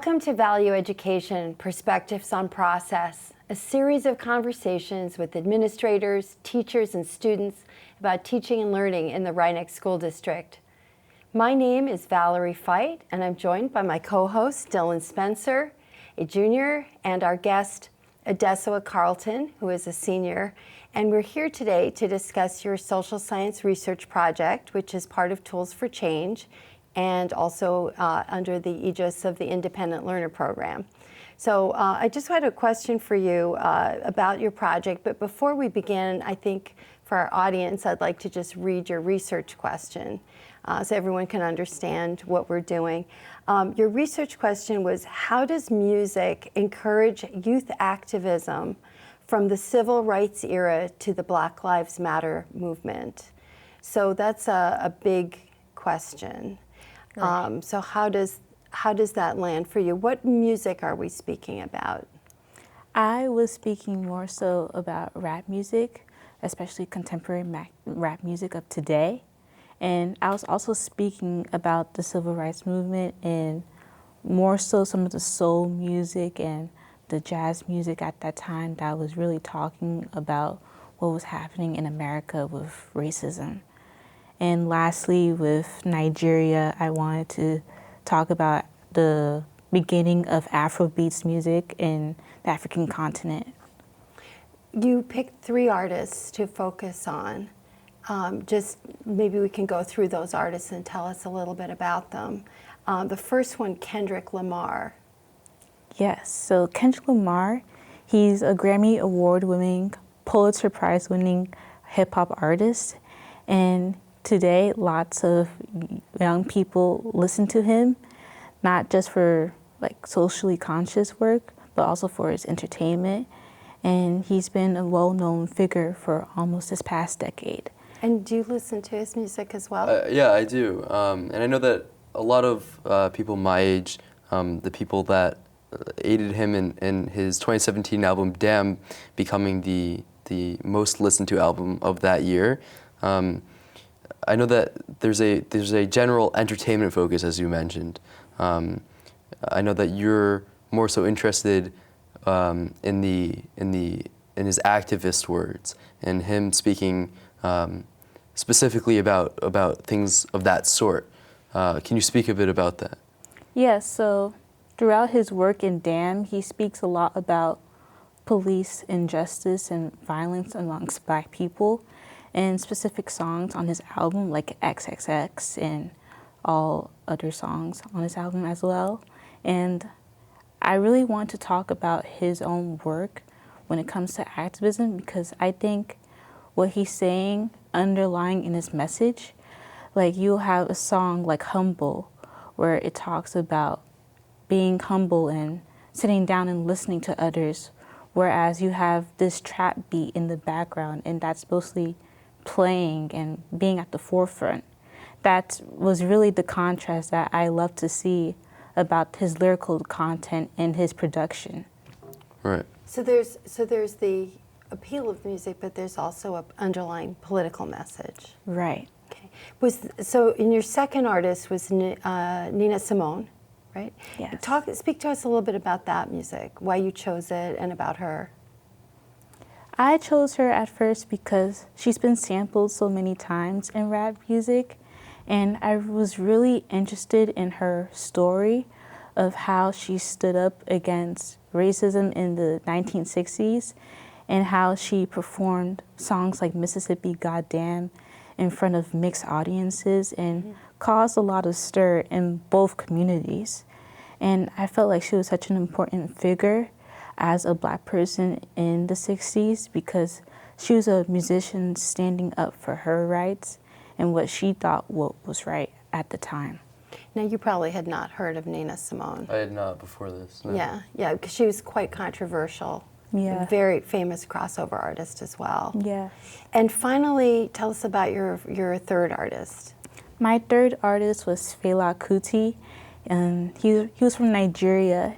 Welcome to Value Education, Perspectives on Process, a series of conversations with administrators, teachers, and students about teaching and learning in the Rhinex School District. My name is Valerie Feit, and I'm joined by my co-host, Dylan Spencer, a junior, and our guest, Adesuwa Carlton, who is a senior. And we're here today to discuss your social science research project, which is part of Tools for Change, and also under the aegis of the Independent Learner Program. So I just had a question for you about your project, but before we begin, I think for our audience, I'd like to just read your research question so everyone can understand what we're doing. Your research question was, how does music encourage youth activism from the civil rights era to the Black Lives Matter movement? So that's a big question. Right. So how does that land for you? What music are we speaking about? I was speaking more so about rap music, especially contemporary rap music of today. And I was also speaking about the civil rights movement and more so some of the soul music and the jazz music at that time that was really talking about what was happening in America with racism. And lastly, with Nigeria, I wanted to talk about the beginning of Afrobeats music in the African continent. You picked 3 artists to focus on. Just maybe we can go through those artists and tell us a little bit about them. The first one, Kendrick Lamar. Yes, so Kendrick Lamar, he's a Grammy Award-winning, Pulitzer Prize-winning hip-hop artist. And today, lots of young people listen to him, not just for like socially conscious work, but also for his entertainment. And he's been a well-known figure for almost this past decade. And do you listen to his music as well? Yeah, I do. And I know that a lot of people my age, the people that aided him in his 2017 album, Damn, becoming the most listened to album of that year, I know that there's a general entertainment focus, as you mentioned. I know that you're more so interested in his activist words and him speaking specifically about things of that sort. Can you speak a bit about that? Yes, so throughout his work in Damn, he speaks a lot about police injustice and violence amongst Black people. And specific songs on his album, like XXX and all other songs on his album as well. And I really want to talk about his own work when it comes to activism, because I think what he's saying underlying in his message, like you'll have a song like Humble, where it talks about being humble and sitting down and listening to others, whereas you have this trap beat in the background, and that's mostly playing and being at the forefront. That was really the contrast that I love to see about his lyrical content and his production. Right. So there's the appeal of music, but there's also an underlying political message. Right. Okay. So in your second artist was Nina Simone, right? Yes. Speak to us a little bit about that music, why you chose it, and about her. I chose her at first because she's been sampled so many times in rap music, and I was really interested in her story of how she stood up against racism in the 1960s and how she performed songs like Mississippi Goddamn in front of mixed audiences and caused a lot of stir in both communities. And I felt like she was such an important figure as a Black person in the 60s because she was a musician standing up for her rights and what she thought what was right at the time. Now, you probably had not heard of Nina Simone. I had not before this. No. Yeah, because she was quite controversial. Yeah. A very famous crossover artist as well. Yeah. And finally, tell us about your third artist. My third artist was Fela Kuti, and he was from Nigeria,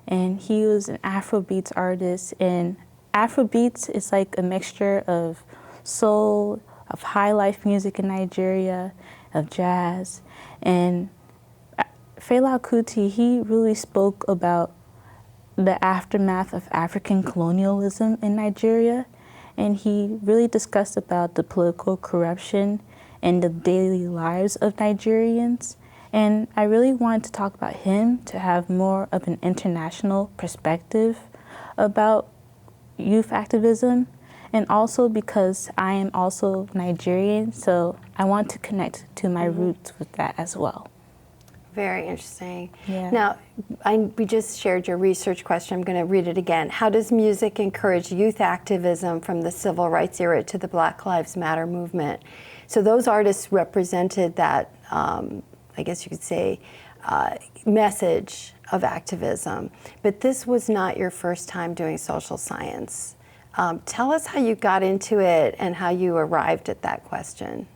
and he was an Afrobeats artist. And Afrobeats is like a mixture of soul, of high life music in Nigeria, of jazz. And Fela Kuti, he really spoke about the aftermath of African colonialism in Nigeria, and he really discussed about the political corruption and the daily lives of Nigerians. And I really wanted to talk about him to have more of an international perspective about youth activism, and also because I am also Nigerian, so I want to connect to my roots with that as well. Very interesting. Yeah. Now, we just shared your research question. I'm going to read it again. How does music encourage youth activism from the civil rights era to the Black Lives Matter movement? So those artists represented that, I guess you could say, message of activism. But this was not your first time doing social science. Tell us how you got into it and how you arrived at that question.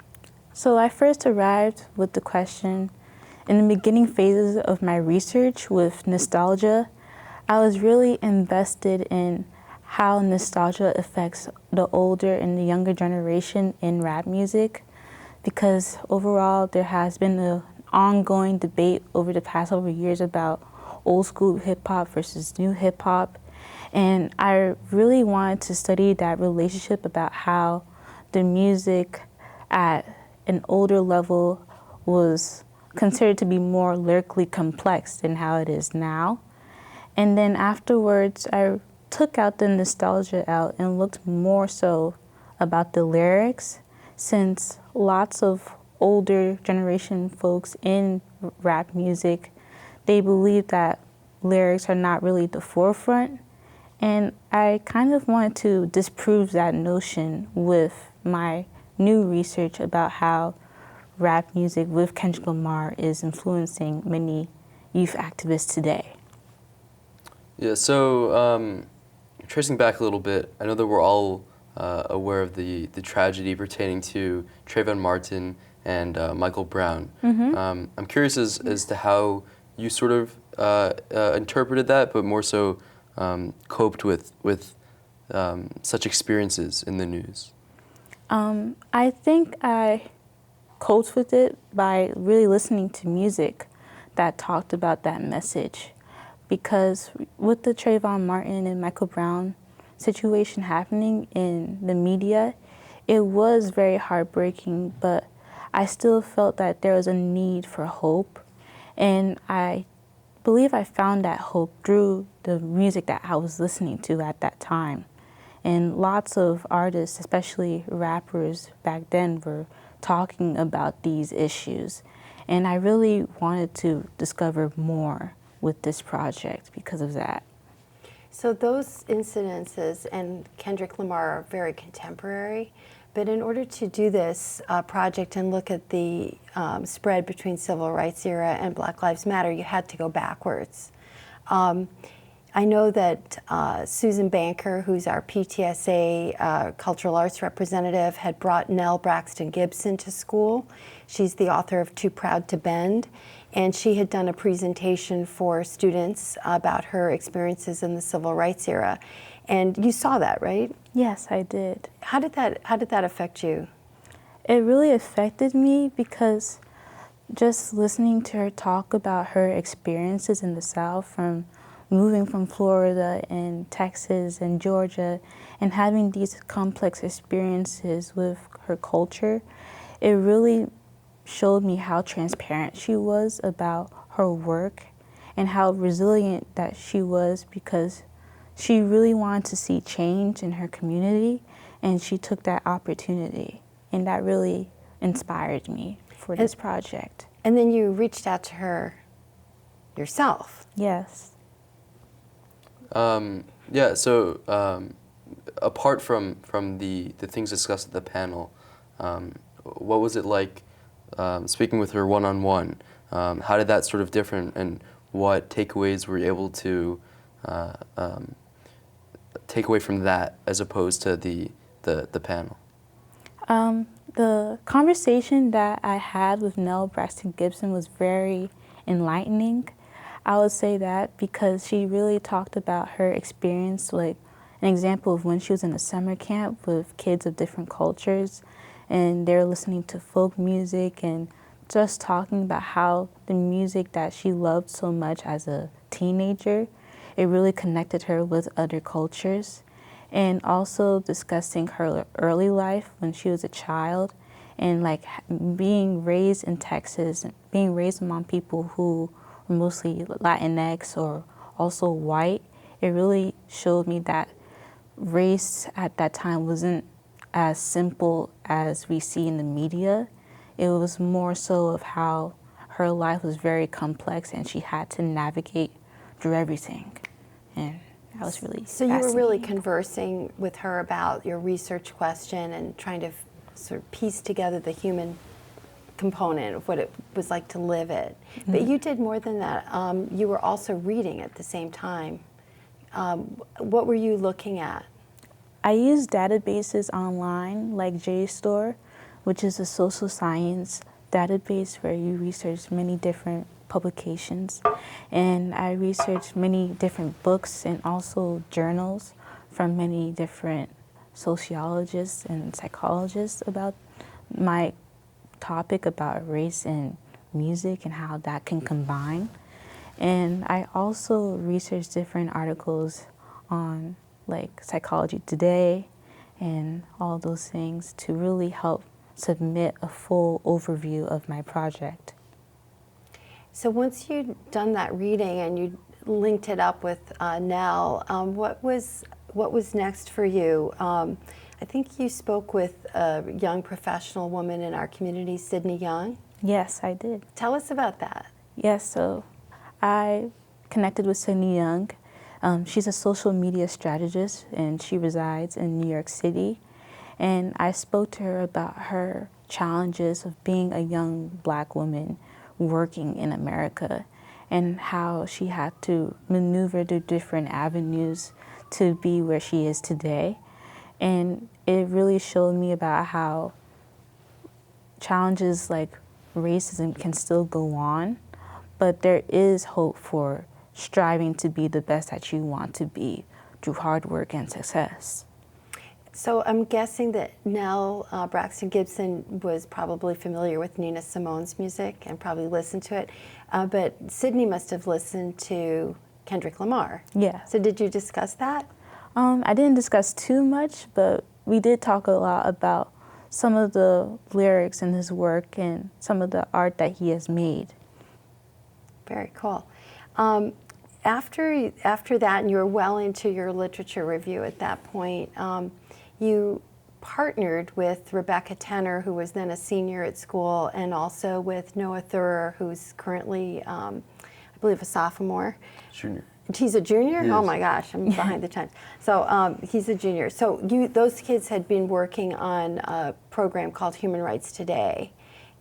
So I first arrived with the question in the beginning phases of my research with nostalgia. I was really invested in how nostalgia affects the older and the younger generation in rap music, because overall there has been an ongoing debate over the past several years about old school hip hop versus new hip hop. And I really wanted to study that relationship about how the music at an older level was considered to be more lyrically complex than how it is now. And then afterwards, I took out the nostalgia out and looked more so about the lyrics, since lots of older generation folks in rap music, they believe that lyrics are not really the forefront. And I kind of wanted to disprove that notion with my new research about how rap music with Kendrick Lamar is influencing many youth activists today. Yeah, so tracing back a little bit, I know that we're all aware of the tragedy pertaining to Trayvon Martin and Michael Brown. I'm curious as to how you sort of interpreted that, but more so coped with such experiences in the news. I think I coped with it by really listening to music that talked about that message. Because with the Trayvon Martin and Michael Brown situation happening in the media, it was very heartbreaking, but I still felt that there was a need for hope. And I believe I found that hope through the music that I was listening to at that time. And lots of artists, especially rappers back then, were talking about these issues. And I really wanted to discover more with this project because of that. So those incidences and Kendrick Lamar are very contemporary, but in order to do this project and look at the spread between civil rights era and Black Lives Matter, you had to go backwards. I know that Susan Banker, who's our PTSA cultural arts representative, had brought Nella Braxton Gibson to school. She's the author of Too Proud to Bend, and she had done a presentation for students about her experiences in the civil rights era. And you saw that, right? Yes, I did. How did that affect you? It really affected me because just listening to her talk about her experiences in the South, from moving from Florida and Texas and Georgia and having these complex experiences with her culture, it really showed me how transparent she was about her work and how resilient that she was, because she really wanted to see change in her community and she took that opportunity, and that really inspired me for this project. And then you reached out to her yourself. Yes. Yeah, so apart from the things discussed at the panel, what was it like speaking with her one-on-one? How did that sort of differ, and what takeaways were you able to take away from that as opposed to the panel? The conversation that I had with Nella Braxton Gibson was very enlightening. I would say that because she really talked about her experience, like an example of when she was in a summer camp with kids of different cultures, and they're listening to folk music and just talking about how the music that she loved so much as a teenager, it really connected her with other cultures. And also discussing her early life when she was a child, and like being raised in Texas, being raised among people who were mostly Latinx or also white. It really showed me that race at that time wasn't as simple as we see in the media. It was more so of how her life was very complex and she had to navigate through everything. And that was really So you were really fascinating. conversing with her about your research question and trying to sort of piece together the human component of what it was like to live it. But you did more than that. You were also reading at the same time. What were you looking at? I use databases online like JSTOR, which is a social science database where you research many different publications. And I researched many different books and also journals from many different sociologists and psychologists about my topic about race and music and how that can combine. And I also researched different articles on like Psychology Today and all those things to really help submit a full overview of my project. So once you'd done that reading and you linked it up with Nell, what was next for you? I think you spoke with a young professional woman in our community, Sydney Young. Yes, I did. Tell us about that. Yes, so I connected with Sydney Young. She's a social media strategist and she resides in New York City. And I spoke to her about her challenges of being a young Black woman working in America and how she had to maneuver through different avenues to be where she is today. And it really showed me about how challenges like racism can still go on, but there is hope for striving to be the best that you want to be through hard work and success. So I'm guessing that Nell Braxton Gibson was probably familiar with Nina Simone's music and probably listened to it, but Sydney must have listened to Kendrick Lamar. Yeah. So did you discuss that? I didn't discuss too much, but we did talk a lot about some of the lyrics in his work and some of the art that he has made. Very cool. After that, and you were well into your literature review at that point, you partnered with Rebecca Tenner, who was then a senior at school, and also with Noah Thurer, who's currently, I believe, a sophomore. Junior. He's a junior? He Oh is. my gosh, I'm behind the times. So he's a junior. So those kids had been working on a program called Human Rights Today.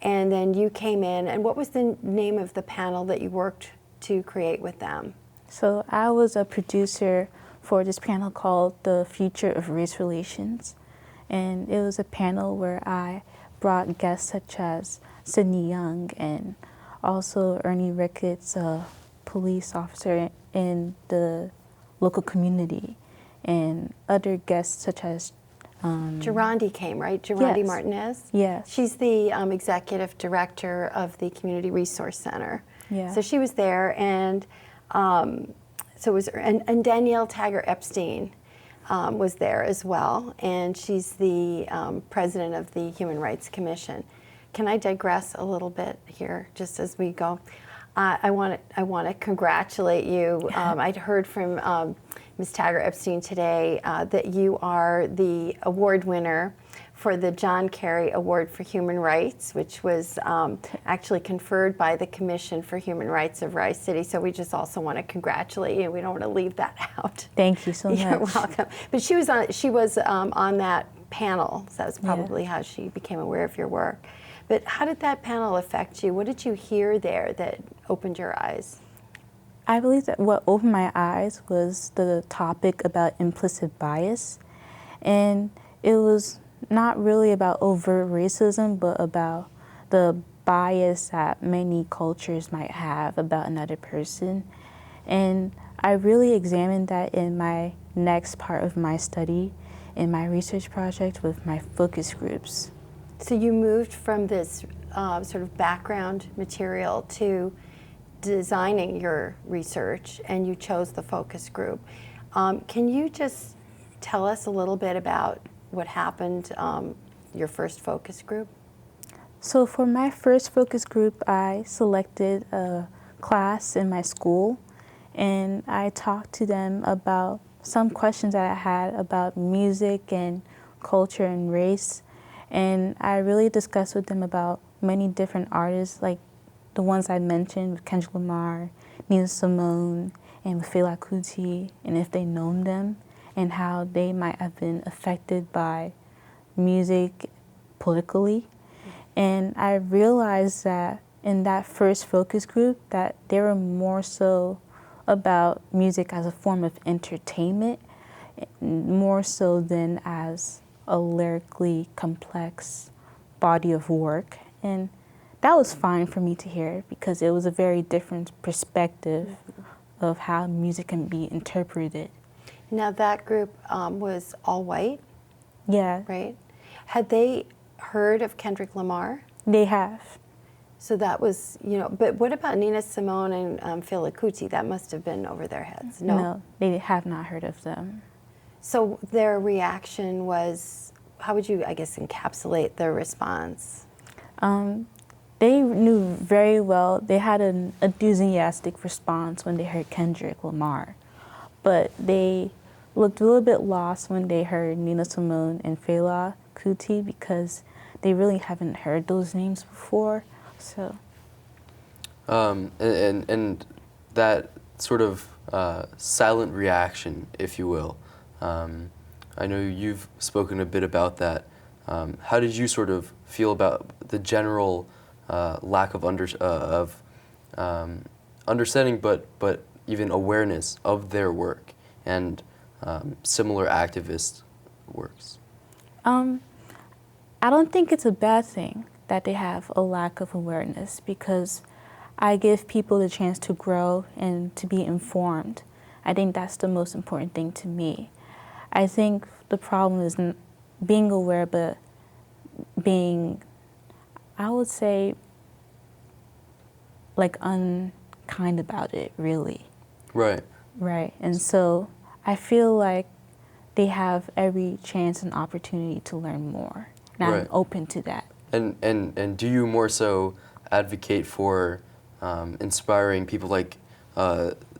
And then you came in, and what was the name of the panel that you worked to create with them? So I was a producer for this panel called The Future of Race Relations. And it was a panel where I brought guests such as Sydney Young and also Ernie Ricketts, a police officer in the local community, and other guests such as Gerondy came, right? Gerondy Yes. Martinez? Yes. She's the executive director of the Community Resource Center. Yeah. So she was there, and so it was, and Danielle Taggart Epstein was there as well, and she's the president of the Human Rights Commission. Can I digress a little bit here, just as we go? I want to congratulate you. I'd heard from Ms. Taggart Epstein today that you are the award winner for the John Kerry Award for Human Rights, which was actually conferred by the Commission for Human Rights of Rice City. So we just also want to congratulate you. We don't want to leave that out. Thank you so much. You're welcome. But she was on that panel, so that's probably how she became aware of your work. But how did that panel affect you? What did you hear there that opened your eyes? I believe that what opened my eyes was the topic about implicit bias. And it was not really about overt racism, but about the bias that many cultures might have about another person. And I really examined that in my next part of my study, in my research project with my focus groups. So you moved from this sort of background material to designing your research, and you chose the focus group. Can you just tell us a little bit about what happened, your first focus group? So for my first focus group, I selected a class in my school, and I talked to them about some questions that I had about music and culture and race. And I really discussed with them about many different artists, like the ones I mentioned with Kendrick Lamar, Simone, and with Fela Kuti, and if they known them, and how they might have been affected by music politically. And I realized that in that first focus group that they were more so about music as a form of entertainment, more so than as a lyrically complex body of work. And that was fine for me to hear because it was a very different perspective of how music can be interpreted. Now that group was all white, Yeah, right? Had they heard of Kendrick Lamar? they have. So that was, but what about Nina Simone and Fela Kuti? That must have been over their heads. No, they have not heard of them. So their reaction was, how would you, I guess, encapsulate their response? They knew very well. They had an enthusiastic response when they heard Kendrick Lamar, but they looked a little bit lost when they heard Nina Simone and Fela Kuti because they really haven't heard those names before. So, and that sort of silent reaction, if you will. I know you've spoken a bit about that. How did you sort of feel about the general lack of understanding, but even awareness of their work and similar activist works? I don't think it's a bad thing that they have a lack of awareness because I give people the chance to grow and to be informed. I think that's the most important thing to me. I think the problem is being aware, but being, I would say, like unkind about it, really. Right. Right. And so I feel like they have every chance and opportunity to learn more. And Right. I'm open to that. And do you more so advocate for inspiring people like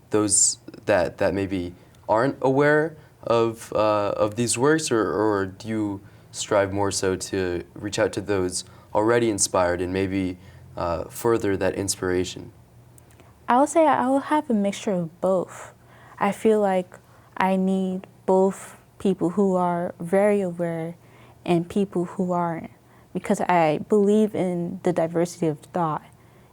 those that maybe aren't aware of these works, or do you strive more so to reach out to those already inspired and maybe further that inspiration? I would say I will have a mixture of both. I feel like I need both people who are very aware and people who aren't, because I believe in the diversity of thought.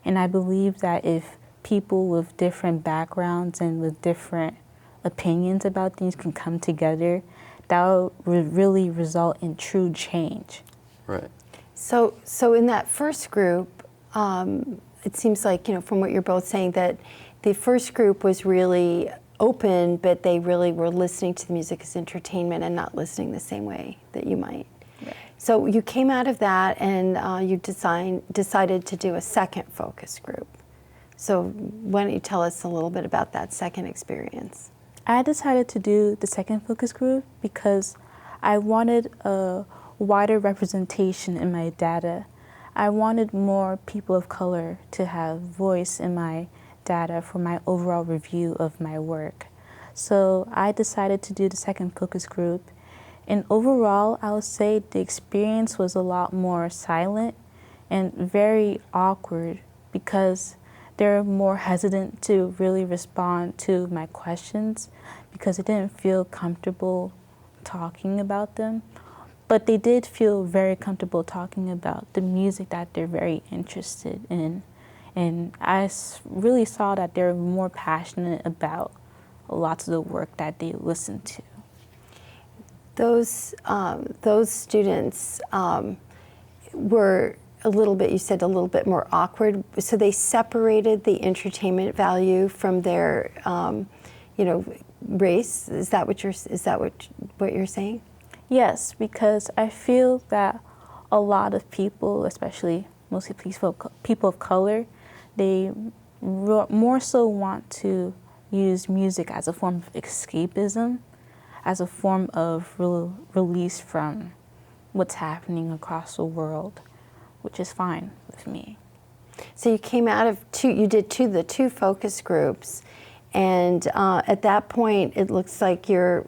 And I believe that if people with different backgrounds and with different opinions about things can come together, that would really result in true change. Right. So in that first group, it seems like, from what you're both saying, that the first group was really open, but they really were listening to the music as entertainment and not listening the same way that you might. Right. So you came out of that and you decided to do a second focus group. So why don't you tell us a little bit about that second experience? I decided to do the second focus group because I wanted a wider representation in my data. I wanted more people of color to have voice in my data for my overall review of my work. So I decided to do the second focus group. And overall, I would say the experience was a lot more silent and very awkward because they're more hesitant to really respond to my questions because they didn't feel comfortable talking about them. But they did feel very comfortable talking about the music that they're very interested in. And I really saw that they're more passionate about lots of the work that they listen to. Those students were a little bit, you said, a little bit more awkward. So they separated the entertainment value from their, race. Is that what you're saying? Yes, because I feel that a lot of people, especially mostly people of color, they more so want to use music as a form of escapism, as a form of release from what's happening across the world, which is fine with me. So you came out of you did the two focus groups, and at that point it looks like you're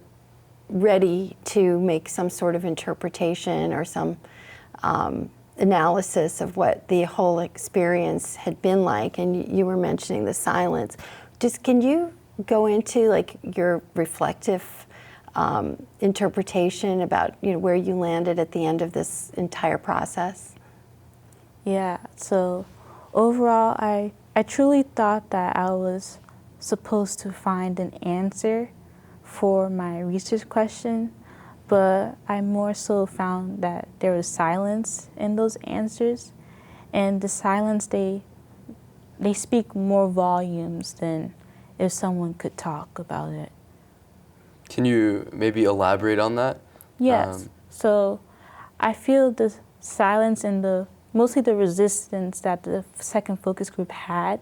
ready to make some sort of interpretation or some analysis of what the whole experience had been like, and you were mentioning the silence. Just can you go into like your reflective interpretation about where you landed at the end of this entire process? Yeah, so overall I truly thought that I was supposed to find an answer for my research question, but I more so found that there was silence in those answers, and the silence, they speak more volumes than if someone could talk about it. Can you maybe elaborate on that? Yes. So I feel the silence and mostly the resistance that the second focus group had,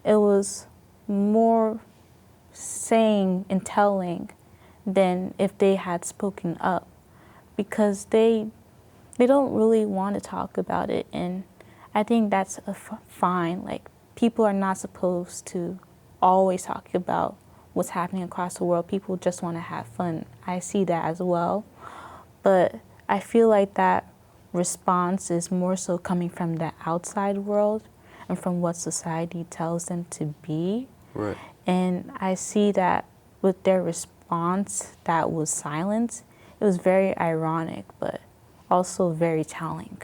it was more saying and telling than if they had spoken up, because they don't really want to talk about it, and I think that's fine. Like, people are not supposed to always talk about what's happening across the world. People just want to have fun. I see that as well, but I feel like that response is more so coming from the outside world and from what society tells them to be. Right. And I see that with their response that was silence, it was very ironic, but also very telling.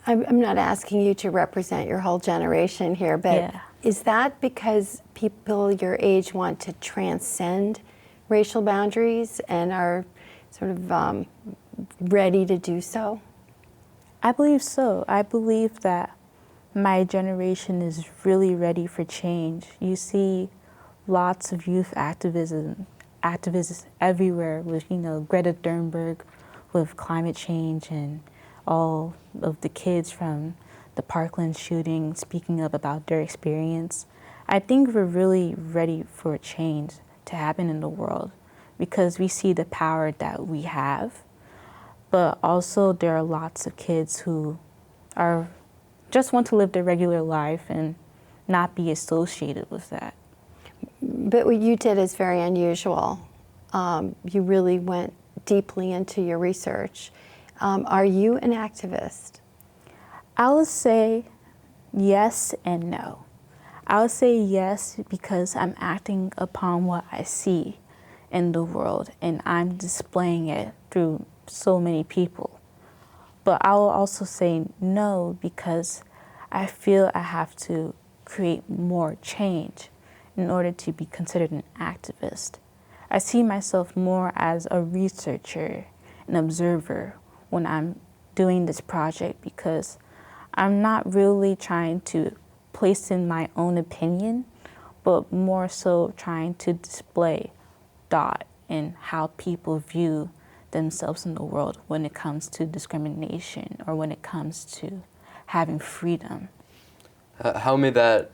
I'm not asking you to represent your whole generation here, but Yeah. Is that because people your age want to transcend racial boundaries and are sort of ready to do so? I believe so. I believe that my generation is really ready for change. You see lots of youth activists everywhere with, Greta Thunberg, with climate change, and all of the kids from the Parkland shooting speaking up about their experience. I think we're really ready for a change to happen in the world because we see the power that we have. But also there are lots of kids who just want to live their regular life and not be associated with that. But what you did is very unusual. You really went deeply into your research. Are you an activist? I would say yes and no. I would say yes because I'm acting upon what I see in the world and I'm displaying it through so many people. But I will also say no because I feel I have to create more change in order to be considered an activist. I see myself more as a researcher, an observer when I'm doing this project because I'm not really trying to place in my own opinion, but more so trying to display thought and how people view themselves in the world when it comes to discrimination or when it comes to having freedom. How may that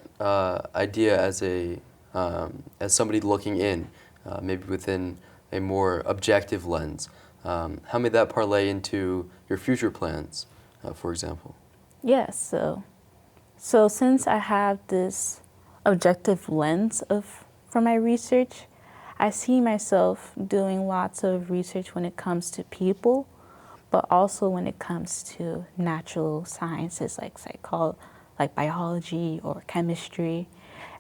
idea as somebody looking in, maybe within a more objective lens, how may that parlay into your future plans, for example? Yes, so since I have this objective lens for my research, I see myself doing lots of research when it comes to people, but also when it comes to natural sciences like biology or chemistry.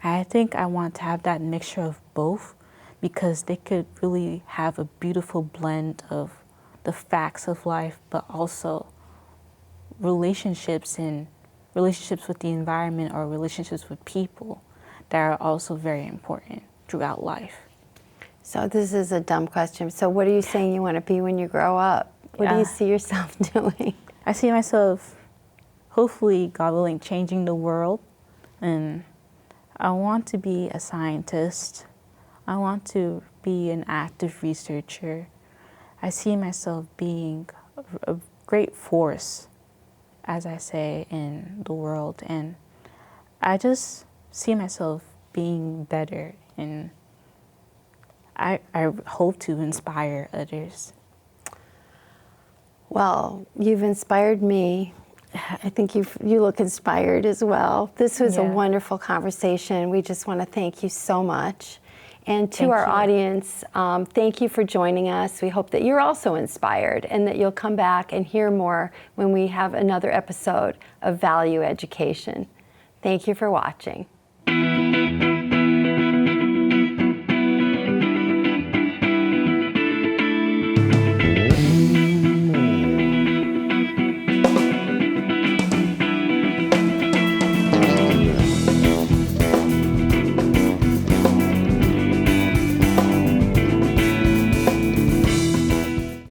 And I think I want to have that mixture of both because they could really have a beautiful blend of the facts of life, but also relationships with the environment or relationships with people that are also very important throughout life. So this is a dumb question. So what are you saying you want to be when you grow up? What do you see yourself doing? I see myself, hopefully, God willing, changing the world. And I want to be a scientist. I want to be an active researcher. I see myself being a great force as I say, in the world. And I just see myself being better, and I hope to inspire others. Well, you've inspired me. I think you look inspired as well. This was a Yeah. wonderful conversation. We just want to thank you so much. And to Thank our you. audience, thank you for joining us. We hope that you're also inspired and that you'll come back and hear more when we have another episode of Value Education. Thank you for watching.